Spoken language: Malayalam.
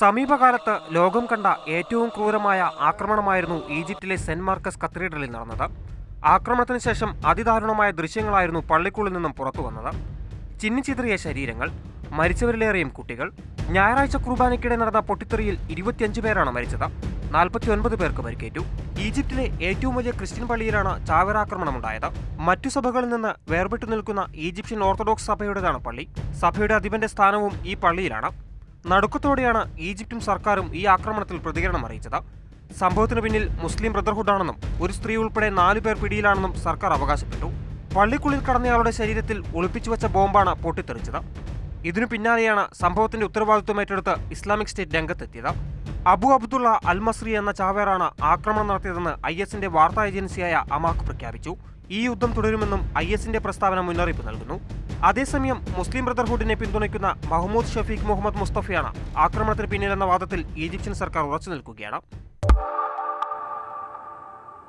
സമീപകാലത്ത് ലോകം കണ്ട ഏറ്റവും ക്രൂരമായ ആക്രമണമായിരുന്നു ഈജിപ്തിലെ സെന്റ് മാർക്കസ് കത്തീഡ്രലിൽ നടന്നത്. ആക്രമണത്തിന് ശേഷം അതിദാരുണമായ ദൃശ്യങ്ങളായിരുന്നു പള്ളിക്കുള്ളിൽ നിന്നും പുറത്തുവന്നത്. ചിന്നിച്ചിതറിയ ശരീരങ്ങൾ, മരിച്ചവരിലേറെയും കുട്ടികൾ. ഞായറാഴ്ച കുർബാനയ്ക്കിടെ നടന്ന പൊട്ടിത്തെറിയിൽ 25 പേരാണ് മരിച്ചത്. 49 പേർക്ക് പരിക്കേറ്റു. ഈജിപ്തിലെ ഏറ്റവും വലിയ ക്രിസ്ത്യൻ പള്ളിയിലാണ് ചാവേറാക്രമണമുണ്ടായത്. മറ്റു സഭകളിൽ നിന്ന് വേർപെട്ടു നിൽക്കുന്ന ഈജിപ്ഷ്യൻ ഓർത്തഡോക്സ് സഭയുടേതാണ് പള്ളി. സഭയുടെ അധിപന്റെ സ്ഥാനവും ഈ പള്ളിയിലാണ്. നടുക്കത്തോടെയാണ് ഈജിപ്തും സർക്കാരും ഈ ആക്രമണത്തിൽ പ്രതികരണം അറിയിച്ചത്. സംഭവത്തിന് പിന്നിൽ മുസ്ലിം ബ്രദർഹുഡാണെന്നും ഒരു സ്ത്രീ ഉൾപ്പെടെ 4 പേർ പിടിയിലാണെന്നും സർക്കാർ അവകാശപ്പെട്ടു. പള്ളിക്കുള്ളിൽ കടന്നയാളുടെ ശരീരത്തിൽ ഒളിപ്പിച്ചു വെച്ച ബോംബാണ് പൊട്ടിത്തെറിച്ചത്. ഇതിനു പിന്നാലെയാണ് സംഭവത്തിന്റെ ഉത്തരവാദിത്വം ഏറ്റെടുത്ത് ഇസ്ലാമിക് സ്റ്റേറ്റ് രംഗത്തെത്തിയത്. അബു അബ്ദുള്ള അൽ മസ്രി എന്ന ചാവേറാണ് ആക്രമണം നടത്തിയതെന്ന് IS-ന്റെ വാർത്താ ഏജൻസിയായ അമാക് പ്രഖ്യാപിച്ചു. ഈ യുദ്ധം തുടരുമെന്നും IS-ന്റെ പ്രസ്താവന മുന്നറിയിപ്പ് നൽകുന്നു. അതേസമയം മുസ്ലിം ബ്രദർഹുഡിനെ പിന്തുണയ്ക്കുന്ന മഹ്മൂദ് ഷഫീഖ് മുഹമ്മദ് മുസ്തഫയാണ് ആക്രമണത്തിന് പിന്നിലെന്ന വാദത്തിൽ ഈജിപ്ഷ്യൻ സർക്കാർ ഉറച്ചു നിൽക്കുകയാണ്.